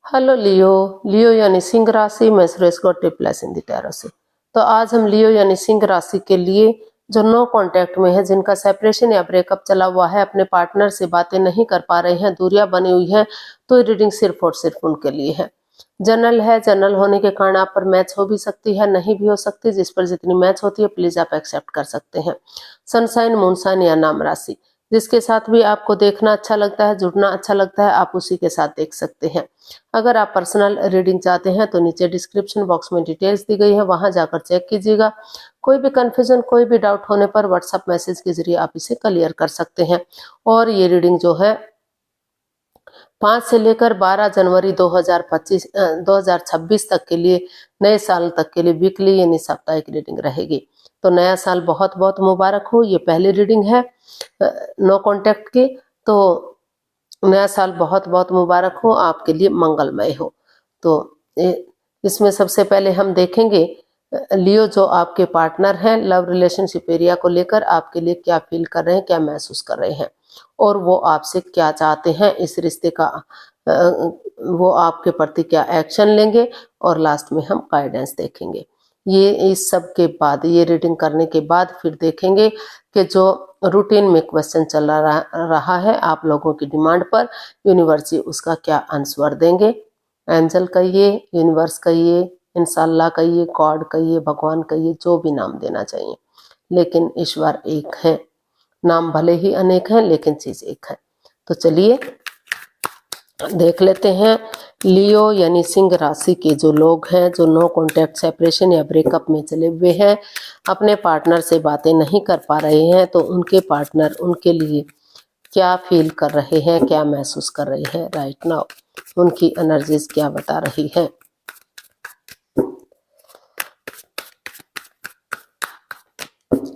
Hello लियो। लियो यानी सिंह राशि में सुरेश गौटे प्लस इन दी टैरो से। तो आज हम लियो यानी सिंह राशि के लिए जो नो कांटेक्ट में है, जिनका सेपरेशन या ब्रेकअप चला हुआ है, अपने पार्टनर से बातें नहीं कर पा रहे हैं, दूरियां बनी हुई हैं, तो ये रीडिंग सिर्फ और सिर्फ उनके लिए है। जनरल है, जनरल होने के कारण आप पर मैच हो भी सकती है, नहीं भी हो सकती। जिस पर जितनी मैच होती है प्लीज आप एक्सेप्ट कर सकते हैं। सनसाइन, मूनसाइन या नाम राशि, जिसके साथ भी आपको देखना अच्छा लगता है, जुड़ना अच्छा लगता है, आप उसी के साथ देख सकते हैं। अगर आप पर्सनल रीडिंग चाहते हैं तो नीचे डिस्क्रिप्शन बॉक्स में डिटेल्स दी गई है, वहां जाकर चेक कीजिएगा। कोई भी कंफ्यूजन, कोई भी डाउट होने पर व्हाट्सएप मैसेज के जरिए आप इसे क्लियर कर सकते हैं। और ये रीडिंग जो है 5 से लेकर 12 जनवरी 2026 तक के लिए, नए साल तक के लिए वीकली यानी साप्ताहिक रीडिंग रहेगी। तो नया साल बहुत बहुत मुबारक हो। ये पहली रीडिंग है नो कांटेक्ट की, तो नया साल बहुत बहुत मुबारक हो, आपके लिए मंगलमय हो। तो इसमें सबसे पहले हम देखेंगे लियो जो आपके पार्टनर हैं, लव रिलेशनशिप एरिया को लेकर आपके लिए क्या फील कर रहे हैं, क्या महसूस कर रहे हैं, और वो आपसे क्या चाहते हैं इस रिश्ते का। वो आपके प्रति क्या एक्शन लेंगे, और लास्ट में हम गाइडेंस देखेंगे। ये इस सब के बाद, ये रीडिंग करने के बाद फिर देखेंगे कि जो रूटीन में क्वेश्चन चल रहा है आप लोगों की डिमांड पर, यूनिवर्स उसका क्या आंसर देंगे। एंजल कहिए, यूनिवर्स कहिए, इंशाल्लाह कहिए, गॉड कहिए, भगवान कहिए, जो भी नाम देना चाहिए, लेकिन ईश्वर एक है। नाम भले ही अनेक हैं लेकिन चीज एक है। तो चलिए देख लेते हैं लियो यानी सिंह राशि के जो लोग हैं, जो नो कॉन्टैक्ट, सेपरेशन या ब्रेकअप में चले हुए हैं, अपने पार्टनर से बातें नहीं कर पा रहे हैं, तो उनके पार्टनर उनके लिए क्या फील कर रहे हैं, क्या महसूस कर रहे हैं राइट नाउ, उनकी एनर्जीज क्या बता रही है।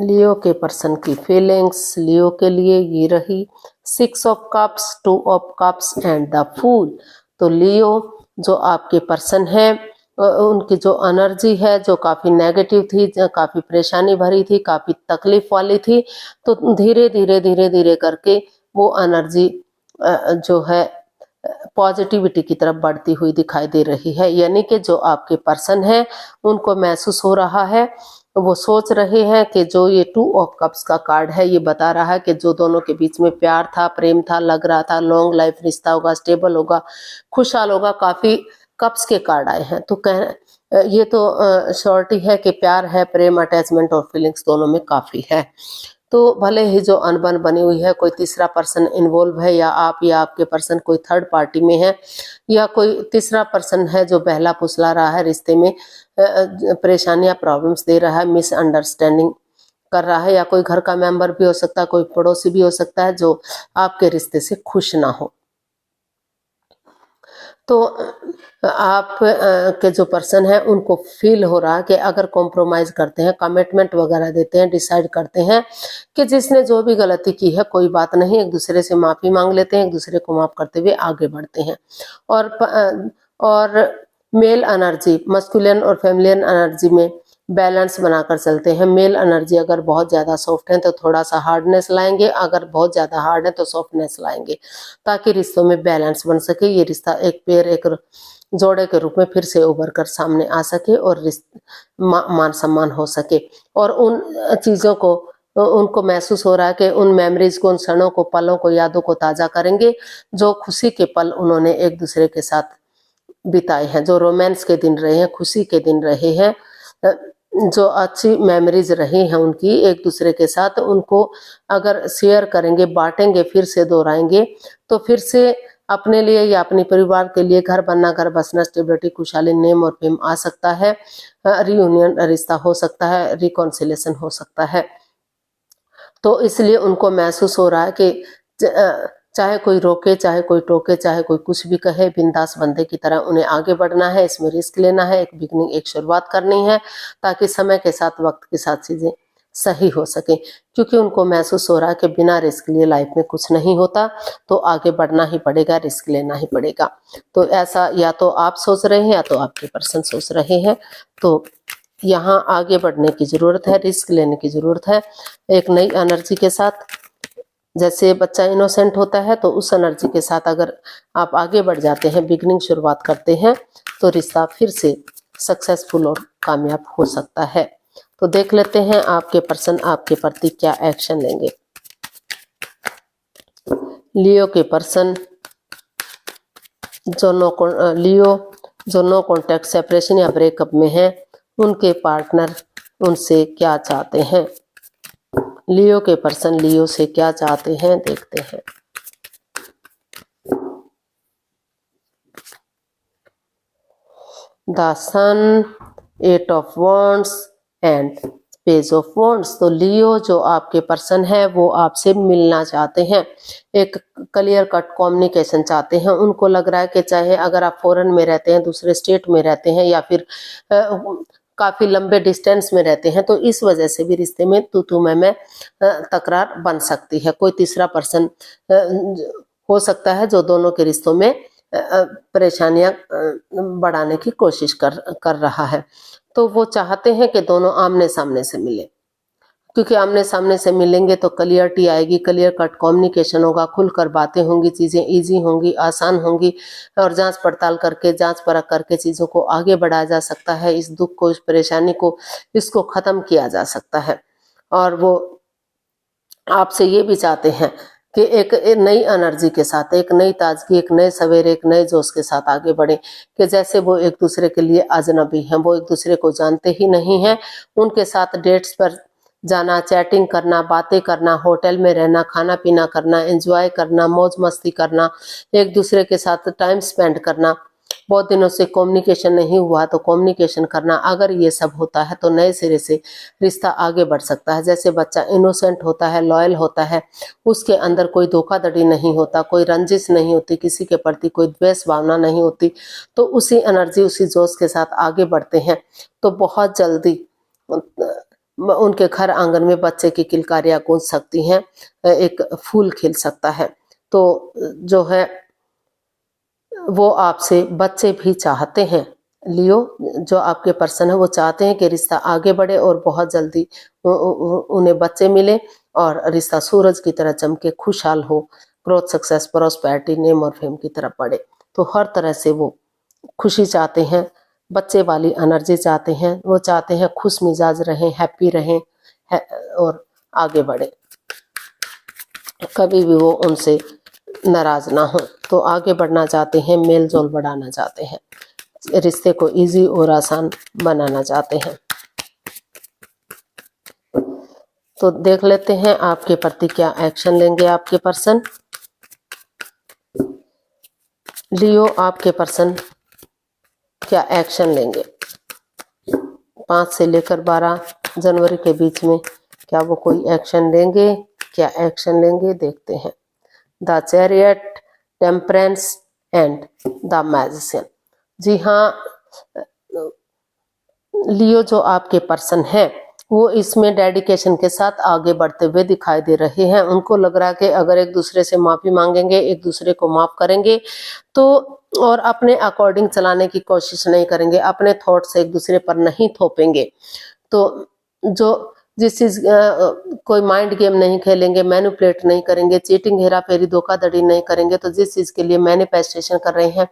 लियो के पर्सन की फीलिंग्स लियो के लिए ये रही 6 of cups, 2 of cups and the fool. तो लियो जो आपके पर्सन है, उनकी जो एनर्जी है जो काफी नेगेटिव थी, काफी परेशानी भरी थी, काफी तकलीफ वाली थी, तो धीरे धीरे धीरे धीरे करके वो एनर्जी जो है पॉजिटिविटी की तरफ बढ़ती हुई दिखाई दे रही है। यानी कि जो आपके पर्सन है उनको महसूस हो रहा है, वो सोच रहे हैं कि जो ये 2 ऑफ कप्स का कार्ड है ये बता रहा है कि जो दोनों के बीच में प्यार था, प्रेम था, लग रहा था लॉन्ग लाइफ रिश्ता होगा, स्टेबल होगा, खुशहाल होगा। काफी कप्स के कार्ड आए हैं, तो ये तो श्योरिटी है कि प्यार है, प्रेम, अटैचमेंट और फीलिंग्स दोनों में काफी है। तो भले ही जो अनबन बनी हुई है, कोई तीसरा पर्सन इन्वॉल्व है, या आप या आपके पर्सन कोई थर्ड पार्टी में है, या कोई तीसरा पर्सन है जो बहला फुसला रहा है रिश्ते में, परेशानियां, प्रॉब्लम्स दे रहा है, मिसअंडरस्टैंडिंग कर रहा है, या कोई घर का मेंबर भी हो सकता है, कोई पड़ोसी भी हो सकता है जो आपके रिश्ते से खुश ना हो। तो आप के जो पर्सन है उनको फील हो रहा है कि अगर कॉम्प्रोमाइज करते हैं, कमिटमेंट वगैरह देते हैं, डिसाइड करते हैं कि जिसने जो भी गलती की है कोई बात नहीं, एक दूसरे से माफी मांग लेते हैं, एक दूसरे को माफ करते हुए आगे बढ़ते हैं। और मेल एनर्जी, मस्कुलिन और फेमिलियन एनर्जी में बैलेंस बनाकर चलते हैं। मेल एनर्जी अगर बहुत ज़्यादा सॉफ्ट है तो थोड़ा सा हार्डनेस लाएंगे, अगर बहुत ज़्यादा हार्ड है तो सॉफ्टनेस लाएंगे, ताकि रिश्तों में बैलेंस बन सके। ये रिश्ता एक पेड़, एक जोड़े के रूप में फिर से उभर कर सामने आ सके, और मान सम्मान हो सके। और उन चीज़ों को उनको महसूस हो रहा है कि उन मेमोरीज को, उन क्षणों को, पलों को, यादों को ताज़ा करेंगे जो खुशी के पल उन्होंने एक दूसरे के साथ बिताए हैं, जो रोमांस के दिन रहे हैं, खुशी के दिन रहे हैं, जो अच्छी मेमोरीज रही हैं उनकी एक दूसरे के साथ, उनको अगर शेयर करेंगे, बांटेंगे, फिर से दोहराएंगे, तो फिर से अपने लिए या अपने परिवार के लिए घर बनना, घर बसना, स्टेबिलिटी, खुशहाली, नेम और फेम आ सकता है, रियूनियन रिश्ता हो सकता है, रिकॉन्सिलेशन हो सकता है। तो इसलिए उनको महसूस हो रहा है कि चाहे कोई रोके, चाहे कोई टोके, चाहे कोई कुछ भी कहे, बिंदास बंदे की तरह उन्हें आगे बढ़ना है, इसमें रिस्क लेना है, एक बिगनिंग, एक शुरुआत करनी है, ताकि समय के साथ, वक्त के साथ चीजें सही हो सके। क्योंकि उनको महसूस हो रहा है कि बिना रिस्क लिए लाइफ में कुछ नहीं होता, तो आगे बढ़ना ही पड़ेगा, रिस्क लेना ही पड़ेगा। तो ऐसा या तो आप सोच रहे हैं या तो आपके पर्सन सोच रहे हैं। तो यहाँ आगे बढ़ने की जरूरत है, रिस्क लेने की जरूरत है, एक नई एनर्जी के साथ जैसे बच्चा इनोसेंट होता है तो उस एनर्जी के साथ अगर आप आगे बढ़ जाते हैं, बिगिनिंग शुरुआत करते हैं, तो रिश्ता फिर से सक्सेसफुल और कामयाब हो सकता है। तो देख लेते हैं आपके पर्सन आपके प्रति क्या एक्शन लेंगे। लियो के पर्सन जो नो कॉन्टैक्ट सेपरेशन या ब्रेकअप में है, उनके पार्टनर उनसे क्या चाहते हैं। लियो के पर्सन लियो से क्या चाहते हैं, देखते हैं। The sun, 8 of wands and page of wands. तो लियो जो आपके पर्सन है वो आपसे मिलना चाहते हैं, एक क्लियर कट कम्युनिकेशन चाहते हैं। उनको लग रहा है कि चाहे अगर आप फॉरेन में रहते हैं, दूसरे स्टेट में रहते हैं, या फिर काफी लंबे डिस्टेंस में रहते हैं, तो इस वजह से भी रिश्ते में तू मैं तकरार बन सकती है। कोई तीसरा पर्सन हो सकता है जो दोनों के रिश्तों में परेशानियां बढ़ाने की कोशिश कर रहा है। तो वो चाहते हैं कि दोनों आमने सामने से मिले, क्योंकि आमने सामने से मिलेंगे तो क्लियरिटी आएगी, क्लियर कट कम्युनिकेशन होगा, खुलकर बातें होंगी, चीजें इजी होंगी, आसान होंगी, और जांच पड़ताल करके, जांच परख करके चीजों को आगे बढ़ाया जा सकता है। इस दुख को, इस परेशानी को, इसको खत्म किया जा सकता है। और वो आपसे ये भी चाहते हैं कि एक नई एनर्जी के साथ, एक नई ताजगी, एक नए सवेरे, एक नए जोश के साथ आगे बढ़े, कि जैसे वो एक दूसरे के लिए अजनबी हैं, वो एक दूसरे को जानते ही नहीं हैं। उनके साथ डेट्स पर जाना, चैटिंग करना, बातें करना, होटल में रहना, खाना पीना करना, एंजॉय करना, मौज मस्ती करना, एक दूसरे के साथ टाइम स्पेंड करना, बहुत दिनों से कम्युनिकेशन नहीं हुआ तो कम्युनिकेशन करना, अगर ये सब होता है तो नए सिरे से रिश्ता आगे बढ़ सकता है। जैसे बच्चा इनोसेंट होता है, लॉयल होता है, उसके अंदर कोई धोखाधड़ी नहीं होता, कोई रंजिश नहीं होती, किसी के प्रति कोई द्वेष भावना नहीं होती, तो उसी एनर्जी, उसी जोश के साथ आगे बढ़ते हैं, तो बहुत जल्दी उनके घर आंगन में बच्चे की किलकारियां गूंज सकती हैं, एक फूल खिल सकता है। तो जो है वो आपसे बच्चे भी चाहते हैं। लियो जो आपके पर्सन है वो चाहते हैं कि रिश्ता आगे बढ़े और बहुत जल्दी उन्हें बच्चे मिले और रिश्ता सूरज की तरह चमके, खुशहाल हो, ग्रोथ, सक्सेस, प्रॉस्पेरिटी, नेम और फेम की तरफ बढ़े। तो हर तरह से वो खुशी चाहते हैं, बच्चे वाली एनर्जी चाहते हैं, वो चाहते हैं खुश मिजाज रहें, हैप्पी रहें और आगे बढ़े, कभी भी वो उनसे नाराज ना हो। तो आगे बढ़ना चाहते हैं, मेल जोल बढ़ाना चाहते हैं, रिश्ते को इजी और आसान बनाना चाहते हैं। तो देख लेते हैं आपके प्रति क्या एक्शन लेंगे आपके पर्सन। लियो आपके पर्सन क्या एक्शन लेंगे 5 से लेकर 12 जनवरी के बीच में, क्या वो कोई एक्शन लेंगे, क्या एक्शन लेंगे, देखते हैं। The chariot, temperance and the magician. जी हाँ, लियो जो आपके पर्सन है वो इसमें डेडिकेशन के साथ आगे बढ़ते हुए दिखाई दे रहे हैं। उनको लग रहा है कि अगर एक दूसरे से माफी मांगेंगे, एक दूसरे को माफ करेंगे, तो और अपने अकॉर्डिंग चलाने की कोशिश नहीं करेंगे, अपने थॉट से एक दूसरे पर नहीं थोपेंगे, तो जो जिस चीज कोई माइंड गेम नहीं खेलेंगे, मैनिपुलेट नहीं करेंगे, चीटिंग, हेरा फेरी, धोखाधड़ी नहीं करेंगे, तो जिस चीज के लिए मैनिफेस्टेशन कर रहे हैं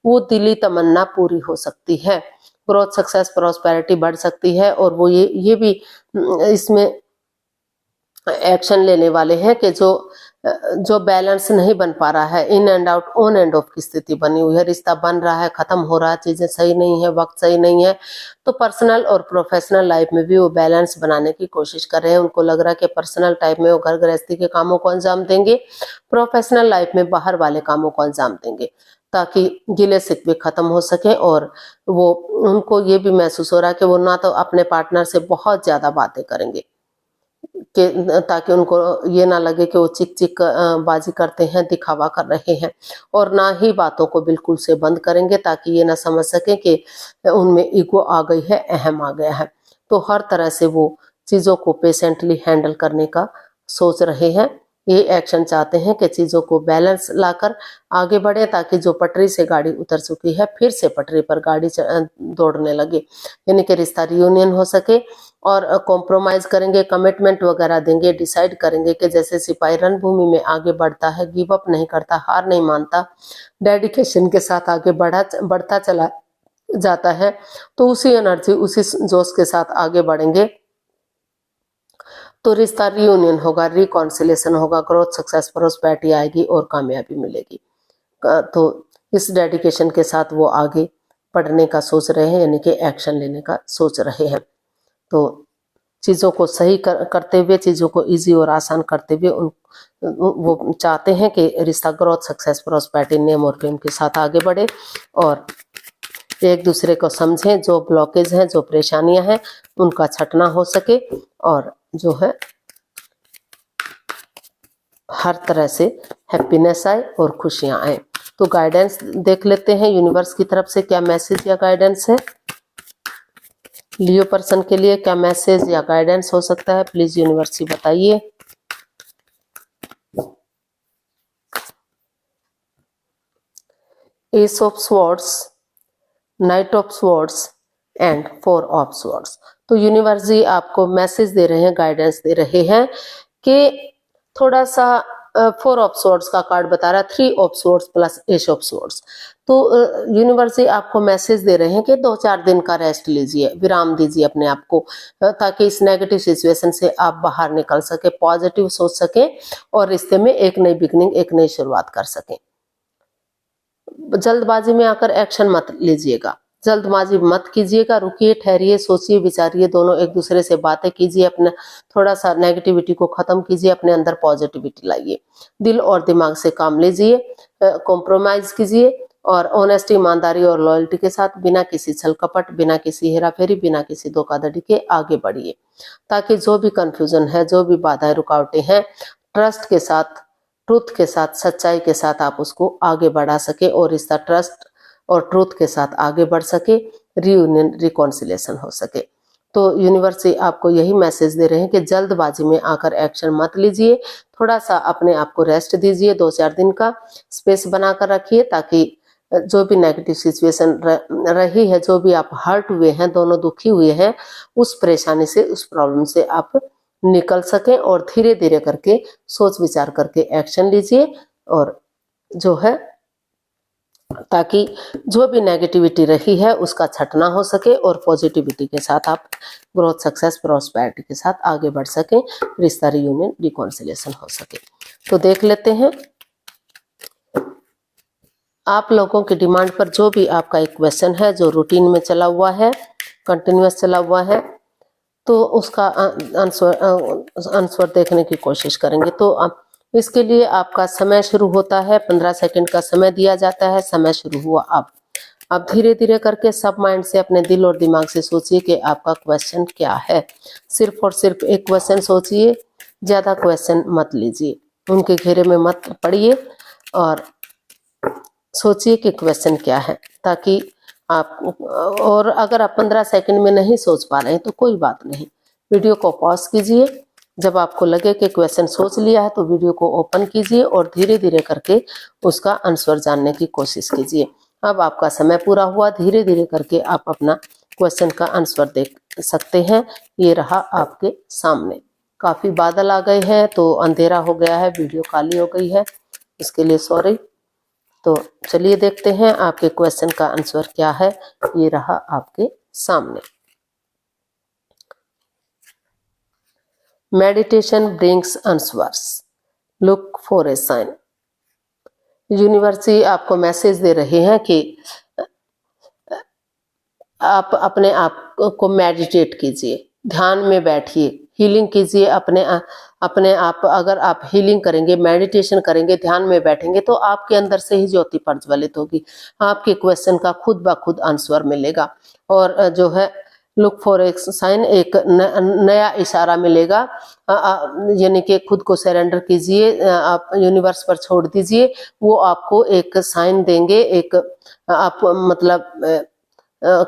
वो दिली तमन्ना पूरी हो सकती है। ग्रोथ, सक्सेस, प्रॉस्पेरिटी बढ़ सकती है। और वो ये भी इसमें एक्शन लेने वाले हैं कि जो बैलेंस नहीं बन पा रहा है, in and out, on end of की स्थिति बनी हुई है, रिश्ता बन रहा है, खत्म हो रहा है, चीजें सही नहीं है, वक्त सही नहीं है, तो पर्सनल और प्रोफेशनल लाइफ में भी वो बैलेंस बनाने की कोशिश कर रहे हैं। उनको लग रहा है कि पर्सनल टाइप में वो घर गृहस्थी के कामों को अंजाम देंगे, प्रोफेशनल लाइफ में बाहर वाले कामों को अंजाम देंगे, ताकि गिले शिकवे खत्म हो सके। और वो उनको ये भी महसूस हो रहा है कि वो ना तो अपने पार्टनर से बहुत ज्यादा बातें करेंगे कि ताकि उनको ये ना लगे कि वो चिक चिक बाजी करते हैं, दिखावा कर रहे हैं, और ना ही बातों को बिल्कुल से बंद करेंगे ताकि ये ना समझ सके कि उनमें ईगो आ गई है, अहम आ गया है। तो हर तरह से वो चीज़ों को पेशेंटली हैंडल करने का सोच रहे हैं। ये एक्शन चाहते हैं कि चीज़ों को बैलेंस लाकर आगे बढ़े, ताकि जो पटरी से गाड़ी उतर चुकी है फिर से पटरी पर गाड़ी दौड़ने लगे, यानी कि रिश्ता रियूनियन हो सके, और कॉम्प्रोमाइज करेंगे, कमिटमेंट वगैरह देंगे, डिसाइड करेंगे कि जैसे सिपाही रणभूमि में आगे बढ़ता है, गिव अप नहीं करता, हार नहीं मानता, डेडिकेशन के साथ आगे बढ़ता चला जाता है, तो उसी एनर्जी, उसी जोश के साथ आगे बढ़ेंगे तो रिश्ता रियूनियन होगा, रिकॉन्सिलेशन होगा, ग्रोथ, सक्सेस, प्रोस्पेरिटी आएगी और कामयाबी मिलेगी। तो इस डेडिकेशन के साथ वो आगे बढ़ने का सोच रहे हैं, यानी कि एक्शन लेने का सोच रहे हैं। तो चीज़ों को सही करते हुए, चीज़ों को इजी और आसान करते हुए वो चाहते हैं कि रिश्ता ग्रोथ, सक्सेस, प्रोस्पेरिटी, नेम और फेम के साथ आगे बढ़े और एक दूसरे को समझें, जो ब्लॉकेज हैं, जो परेशानियां हैं, उनका छटना हो सके और जो है हर तरह से हैप्पीनेस आए और खुशियां आए। तो गाइडेंस देख लेते हैं यूनिवर्स की तरफ से क्या मैसेज या गाइडेंस है। लियो पर्सन के लिए क्या मैसेज या गाइडेंस हो सकता है, प्लीज यूनिवर्स बताइए। S of swords, night of swords and 4 of swords. तो यूनिवर्स जी आपको मैसेज दे रहे हैं, गाइडेंस दे रहे हैं कि थोड़ा सा 4 ऑफ स्वॉर्ड्स का कार्ड बता रहा है, 3 of swords plus S of swords. तो यूनिवर्स जी आपको मैसेज दे रहे हैं कि 2-4 दिन का रेस्ट लीजिए, विराम दीजिए अपने आप को, ताकि इस नेगेटिव सिचुएशन से आप बाहर निकल सके, पॉजिटिव सोच सके और रिश्ते में एक नई बिगनिंग, एक नई शुरुआत कर सकें। जल्दबाजी में आकर एक्शन मत लीजिएगा, जल्दबाजी मत कीजिएगा, रुकिए, ठहरिए, सोचिए, विचारिए, दोनों एक दूसरे से बातें कीजिए, अपने थोड़ा सा नेगेटिविटी को खत्म कीजिए, अपने अंदर पॉजिटिविटी लाइए, दिल और दिमाग से काम लीजिए, कॉम्प्रोमाइज कीजिए और ऑनेस्टी, ईमानदारी और लॉयल्टी के साथ बिना किसी छल कपट, बिना किसी हेराफेरी, बिना किसी धोखाधड़ी के आगे बढ़िए, ताकि जो भी कंफ्यूजन है, जो भी बाधाएं, रुकावटें हैं, ट्रस्ट के साथ, ट्रूथ के साथ, सच्चाई के साथ आप उसको आगे बढ़ा सके और रिश्ता ट्रस्ट और ट्रूथ के साथ आगे बढ़ सके, रियूनियन, रिकॉन्सिलेशन हो सके। तो यूनिवर्स से आपको यही मैसेज दे रहे हैं कि जल्दबाजी में आकर एक्शन मत लीजिए, थोड़ा सा अपने आप को रेस्ट दीजिए, 2-4 दिन का स्पेस बनाकर रखिए, ताकि जो भी नेगेटिव सिचुएशन रही है, जो भी आप हर्ट हुए हैं, दोनों दुखी हुए हैं, उस परेशानी से, उस प्रॉब्लम से आप निकल सकें और धीरे धीरे करके सोच विचार करके एक्शन लीजिए और जो है, ताकि जो भी नेगेटिविटी रही है उसका छटना हो सके और पॉजिटिविटी के साथ आप ग्रोथ, सक्सेस, प्रॉस्पेरिटी के साथ आगे बढ़ सकें, रिश्ता रियूनियन, रिकॉन्सिलेशन हो सके। तो देख लेते हैं आप लोगों की डिमांड पर जो भी आपका एक क्वेश्चन है, जो रूटीन में चला हुआ है, कंटिन्यूअस चला हुआ है, तो उसका आंसर देखने की कोशिश करेंगे। तो इसके लिए आपका समय शुरू होता है, 15 सेकंड का समय दिया जाता है। समय शुरू हुआ अब धीरे धीरे करके सब माइंड से, अपने दिल और दिमाग से सोचिए कि आपका क्वेश्चन क्या है। सिर्फ और सिर्फ एक क्वेश्चन सोचिए, ज्यादा क्वेश्चन मत लीजिए, उनके घेरे में मत पड़िए और सोचिए कि क्वेश्चन क्या है, ताकि आप, और अगर आप 15 सेकंड में नहीं सोच पा रहे हैं तो कोई बात नहीं, वीडियो को पॉज कीजिए, जब आपको लगे कि क्वेश्चन सोच लिया है तो वीडियो को ओपन कीजिए और धीरे धीरे करके उसका आंसर जानने की कोशिश कीजिए। अब आपका समय पूरा हुआ, धीरे धीरे करके आप अपना क्वेश्चन का आंसर देख सकते हैं। ये रहा आपके सामने। काफी बादल आ गए हैं तो अंधेरा हो गया है, वीडियो काली हो गई है, इसके लिए सॉरी। तो चलिए देखते हैं आपके क्वेश्चन का आंसर क्या है। ये रहा आपके सामने। Meditation brings answers, look for a sign. Universe आपको मैसेज दे रहे हैं कि आप अपने आप को मेडिटेट कीजिए, ध्यान में बैठिए, हीलिंग कीजिए अपने आप। अगर आप हीलिंग करेंगे, मेडिटेशन करेंगे, ध्यान में बैठेंगे तो आपके अंदर से ही ज्योति प्रज्वलित होगी, आपके क्वेश्चन का खुद ब खुद आंसर मिलेगा और जो है लुक फॉर ए साइन, एक नया इशारा मिलेगा। यानी कि खुद को सरेंडर कीजिए, आप यूनिवर्स पर छोड़ दीजिए, वो आपको एक साइन देंगे, एक आप मतलब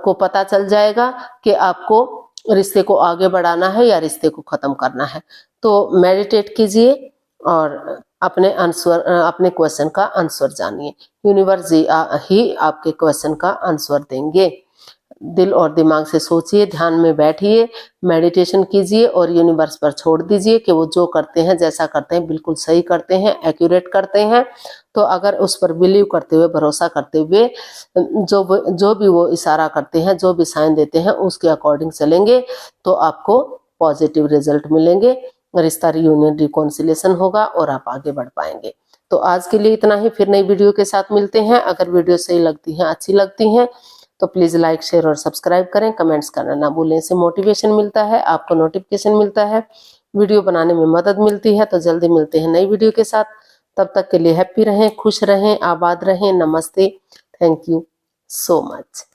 को पता चल जाएगा कि आपको रिश्ते को आगे बढ़ाना है या रिश्ते को खत्म करना है। तो मेडिटेट कीजिए और अपने आंसर, अपने क्वेश्चन का आंसर जानिए। यूनिवर्स ही आपके क्वेश्चन का आंसर देंगे। दिल और दिमाग से सोचिए, ध्यान में बैठिए, मेडिटेशन कीजिए और यूनिवर्स पर छोड़ दीजिए कि वो जो करते हैं, जैसा करते हैं, बिल्कुल सही करते हैं, एक्यूरेट करते हैं। तो अगर उस पर बिलीव करते हुए, भरोसा करते हुए जो भी वो इशारा करते हैं, जो भी साइन देते हैं, उसके अकॉर्डिंग चलेंगे तो आपको पॉजिटिव रिजल्ट मिलेंगे, रिश्ता रियूनियन रिकॉन्सिलेशन होगा और आप आगे बढ़ पाएंगे। तो आज के लिए इतना ही, फिर नई वीडियो के साथ मिलते हैं। अगर वीडियो सही लगती है, अच्छी लगती है तो प्लीज लाइक, शेयर और सब्सक्राइब करें। कमेंट्स करना ना भूलें, इससे मोटिवेशन मिलता है, आपको नोटिफिकेशन मिलता है, वीडियो बनाने में मदद मिलती है। तो जल्दी मिलते हैं नई वीडियो के साथ, तब तक के लिए हैप्पी रहें, खुश रहें, आबाद रहें। नमस्ते, थैंक यू सो मच।